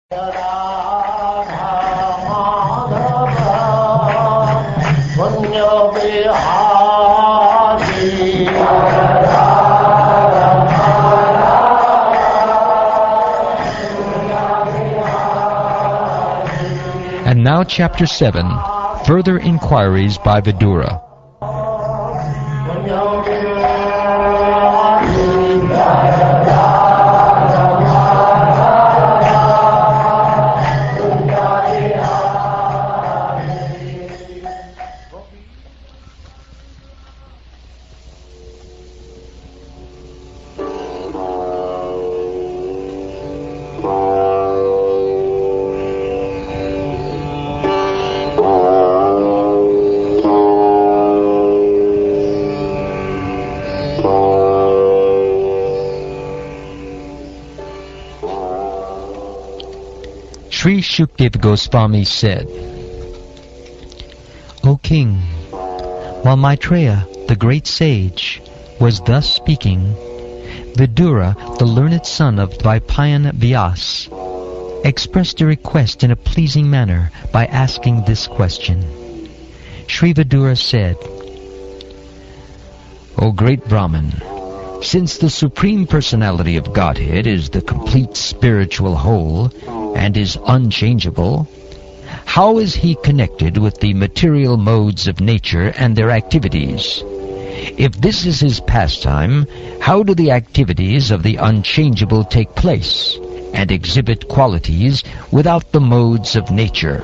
And now Chapter 7, Further Inquiries by Vidura. Sri Shukdev Goswami said, O king, while Maitreya, the great sage, was thus speaking, Vidura, the learned son of Dvaipayan Vyas, expressed a request in a pleasing manner by asking this question. Sri Vidura said, O great Brahman, since the Supreme Personality of Godhead is the complete spiritual whole and is unchangeable, how is he connected with the material modes of nature and their activities? If this is his pastime, how do the activities of the unchangeable take place and exhibit qualities without the modes of nature?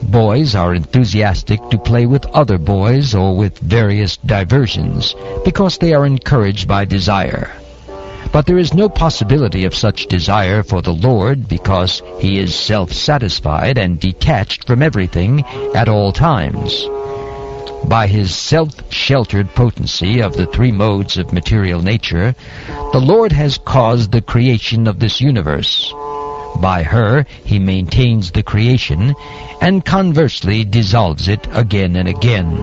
Boys are enthusiastic to play with other boys or with various diversions because they are encouraged by desire. But there is no possibility of such desire for the Lord because he is self-satisfied and detached from everything at all times. By his self-sheltered potency of the three modes of material nature, the Lord has caused the creation of this universe. By her he maintains the creation and conversely dissolves it again and again.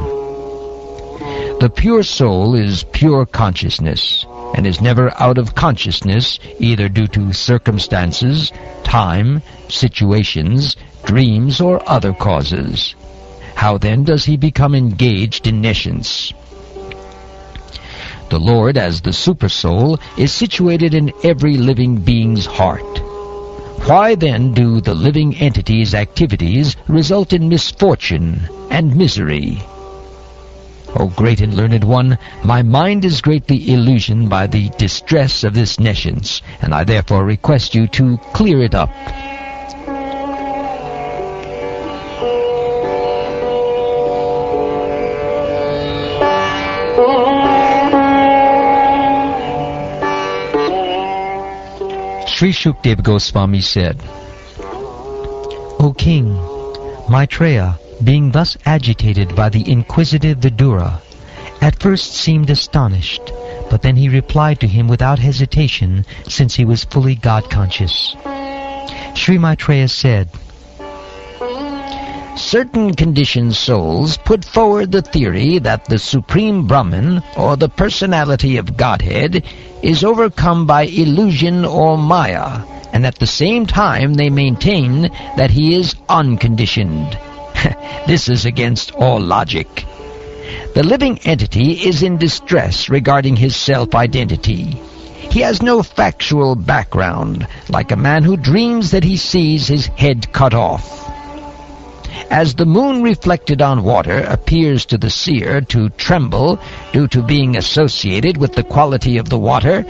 The pure soul is pure consciousness, and is never out of consciousness either due to circumstances, time, situations, dreams, or other causes. How then does he become engaged in nescience? The Lord, as the Supersoul, is situated in every living being's heart. Why then do the living entity's activities result in misfortune and misery? O great and learned one, my mind is greatly illusioned by the distress of this nescience, and I therefore request you to clear it up. Sri Shukdev Goswami said, O king, Maitreya, being thus agitated by the inquisitive Vidura, at first seemed astonished, but then he replied to him without hesitation, since he was fully God-conscious. Sri Maitreya said, Certain conditioned souls put forward the theory that the Supreme Brahman, or the Personality of Godhead, is overcome by illusion or maya, and at the same time they maintain that he is unconditioned. This is against all logic. The living entity is in distress regarding his self-identity. He has no factual background, like a man who dreams that he sees his head cut off. As the moon reflected on water appears to the seer to tremble due to being associated with the quality of the water,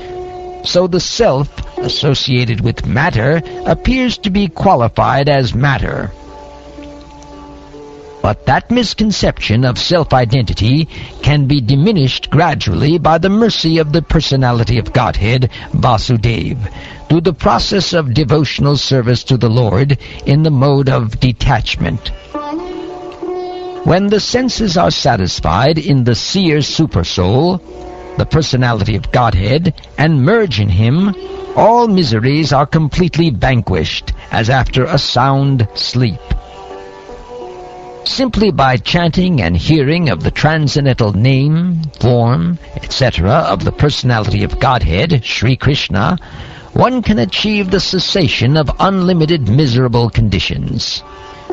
so the self associated with matter appears to be qualified as matter. But that misconception of self-identity can be diminished gradually by the mercy of the Personality of Godhead, Vasudeva, through the process of devotional service to the Lord in the mode of detachment. When the senses are satisfied in the seer Supersoul, the Personality of Godhead, and merge in him, all miseries are completely vanquished, as after a sound sleep. Simply by chanting and hearing of the transcendental name, form, etc. of the Personality of Godhead, Sri Krishna, one can achieve the cessation of unlimited miserable conditions.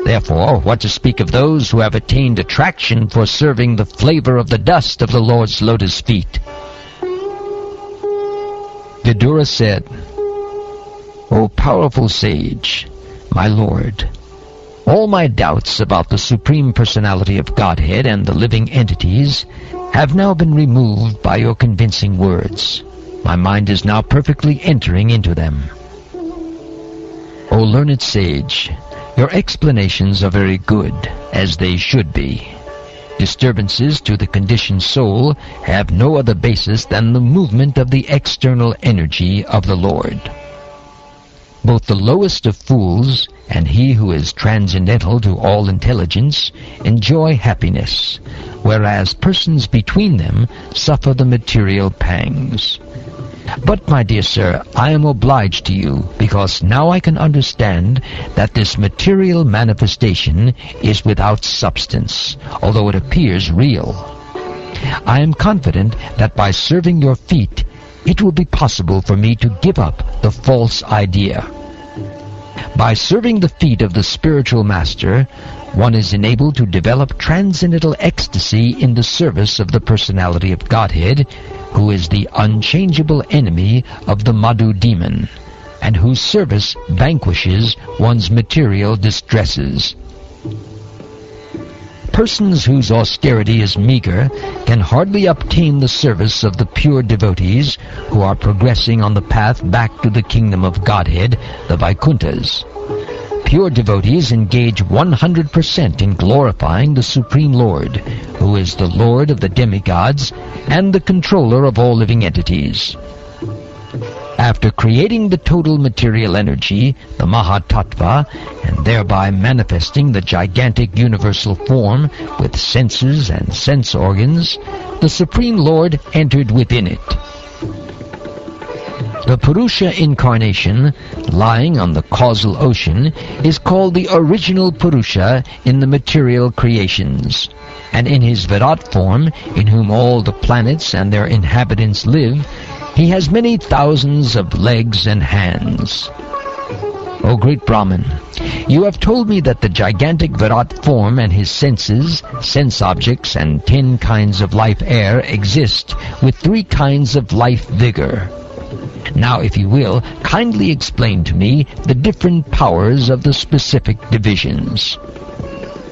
Therefore, what to speak of those who have attained attraction for serving the flavor of the dust of the Lord's lotus feet? Vidura said, O powerful sage, my Lord, all my doubts about the Supreme Personality of Godhead and the living entities have now been removed by your convincing words. My mind is now perfectly entering into them. O learned sage, your explanations are very good, as they should be. Disturbances to the conditioned soul have no other basis than the movement of the external energy of the Lord. Both the lowest of fools and he who is transcendental to all intelligence enjoy happiness, whereas persons between them suffer the material pangs. But, my dear sir, I am obliged to you, because now I can understand that this material manifestation is without substance, although it appears real. I am confident that by serving your feet, it will be possible for me to give up the false idea. By serving the feet of the spiritual master, one is enabled to develop transcendental ecstasy in the service of the personality of Godhead, who is the unchangeable enemy of the Madhu demon, and whose service vanquishes one's material distresses. Persons whose austerity is meager can hardly obtain the service of the pure devotees who are progressing on the path back to the kingdom of Godhead, the Vaikunthas. Pure devotees engage 100% in glorifying the Supreme Lord, who is the Lord of the demigods and the controller of all living entities. After creating the total material energy, the Mahatattva, and thereby manifesting the gigantic universal form with senses and sense organs, the Supreme Lord entered within it. The Purusha incarnation, lying on the causal ocean, is called the original Purusha in the material creations, and in his Virat form, in whom all the planets and their inhabitants live, he has many thousands of legs and hands. O great Brahman, you have told me that the gigantic Virat form and his senses, sense objects, and 10 kinds of life air exist with 3 kinds of life vigor. Now, if you will, kindly explain to me the different powers of the specific divisions.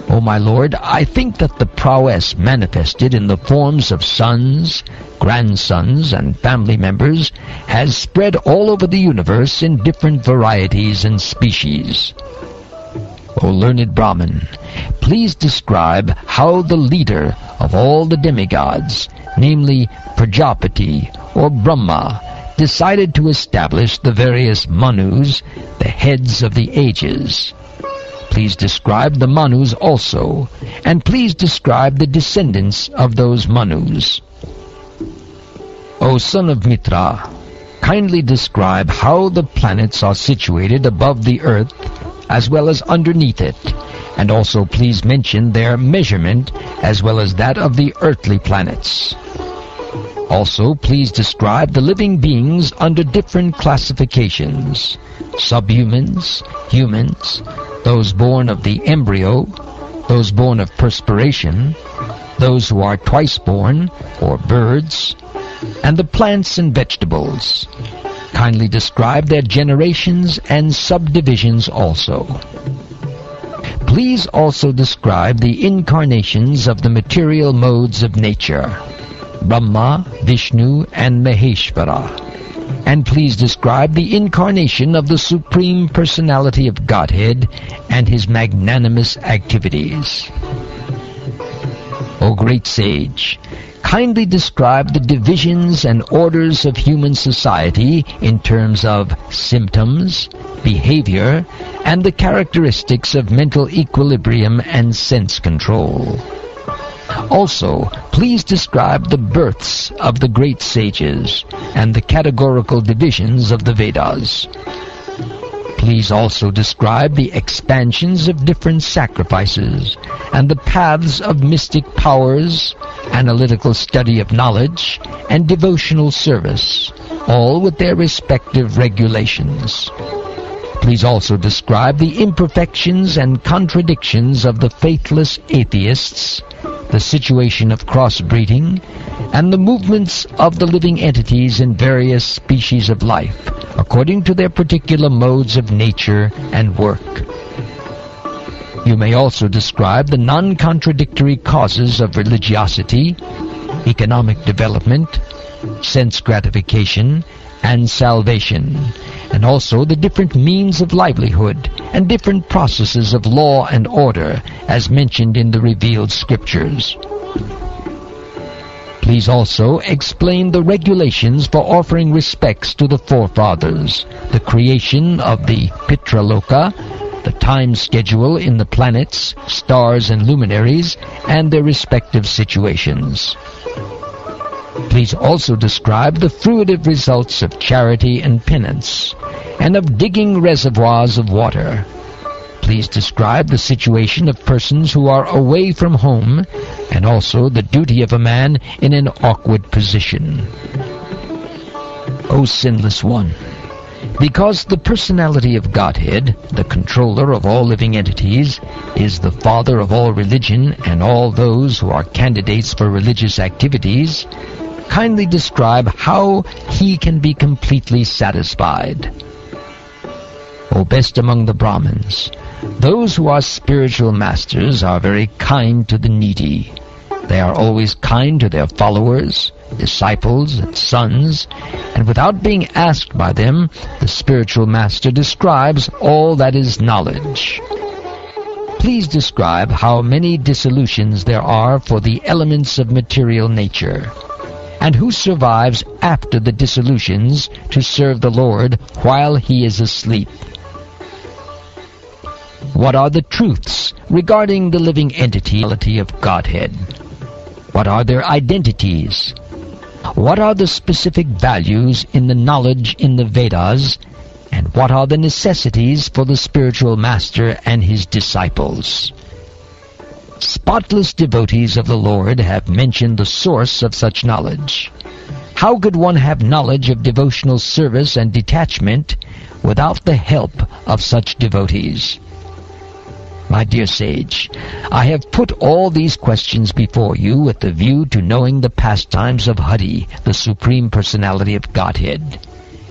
O my Lord, I think that the prowess manifested in the forms of sons, grandsons, and family members has spread all over the universe in different varieties and species. O learned Brahman, please describe how the leader of all the demigods, namely Prajapati or Brahma, decided to establish the various Manus, the heads of the ages. Please describe the Manus also, and please describe the descendants of those Manus. O son of Mitra, kindly describe how the planets are situated above the earth as well as underneath it, and also please mention their measurement as well as that of the earthly planets. Also, please describe the living beings under different classifications: subhumans, humans, those born of the embryo, those born of perspiration, those who are twice born, or birds, and the plants and vegetables. Kindly describe their generations and subdivisions also. Please also describe the incarnations of the material modes of nature: Brahma, Vishnu, and Maheshvara. And please describe the incarnation of the Supreme Personality of Godhead and his magnanimous activities. O great sage, kindly describe the divisions and orders of human society in terms of symptoms, behavior, and the characteristics of mental equilibrium and sense control. Also, please describe the births of the great sages and the categorical divisions of the Vedas. Please also describe the expansions of different sacrifices and the paths of mystic powers, analytical study of knowledge, and devotional service, all with their respective regulations. Please also describe the imperfections and contradictions of the faithless atheists, the situation of crossbreeding, and the movements of the living entities in various species of life, according to their particular modes of nature and work. You may also describe the non-contradictory causes of religiosity, economic development, sense gratification, and salvation, and also the different means of livelihood and different processes of law and order as mentioned in the revealed scriptures. Please also explain the regulations for offering respects to the forefathers, the creation of the Pitraloka, the time schedule in the planets, stars, and luminaries, and their respective situations. Please also describe the fruitive results of charity and penance, and of digging reservoirs of water. Please describe the situation of persons who are away from home, and also the duty of a man in an awkward position. O sinless one, because the personality of Godhead, the controller of all living entities, is the father of all religion and all those who are candidates for religious activities, kindly describe how he can be completely satisfied. O best among the Brahmins, those who are spiritual masters are very kind to the needy. They are always kind to their followers, disciples, and sons, and without being asked by them, the spiritual master describes all that is knowledge. Please describe how many dissolutions there are for the elements of material nature, and who survives after the dissolutions to serve the Lord while he is asleep. What are the truths regarding the living entity of Godhead? What are their identities? What are the specific values in the knowledge in the Vedas? And what are the necessities for the spiritual master and his disciples? Spotless devotees of the Lord have mentioned the source of such knowledge. How could one have knowledge of devotional service and detachment without the help of such devotees? My dear sage, I have put all these questions before you with the view to knowing the pastimes of Hari, the Supreme Personality of Godhead.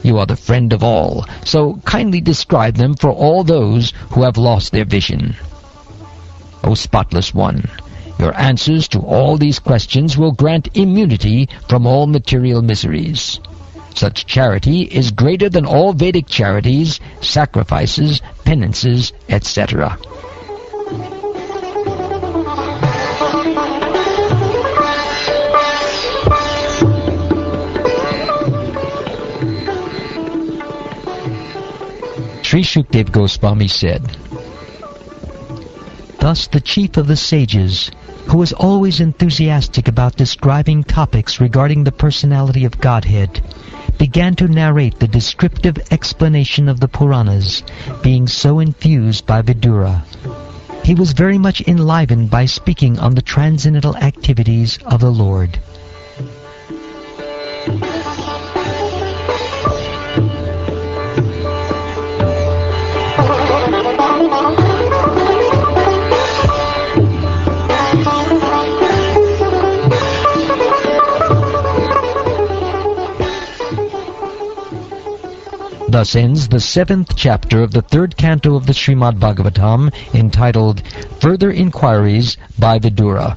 You are the friend of all, so kindly describe them for all those who have lost their vision. O spotless one, your answers to all these questions will grant immunity from all material miseries. Such charity is greater than all Vedic charities, sacrifices, penances, etc. Sri Shukdev Goswami said, "Thus the chief of the sages, who was always enthusiastic about describing topics regarding the personality of Godhead, began to narrate the descriptive explanation of the Puranas, being so infused by Vidura. He was very much enlivened by speaking on the transcendental activities of the Lord." Thus ends the 7th chapter of the 3rd canto of the Srimad Bhagavatam, entitled Further Inquiries by Vidura.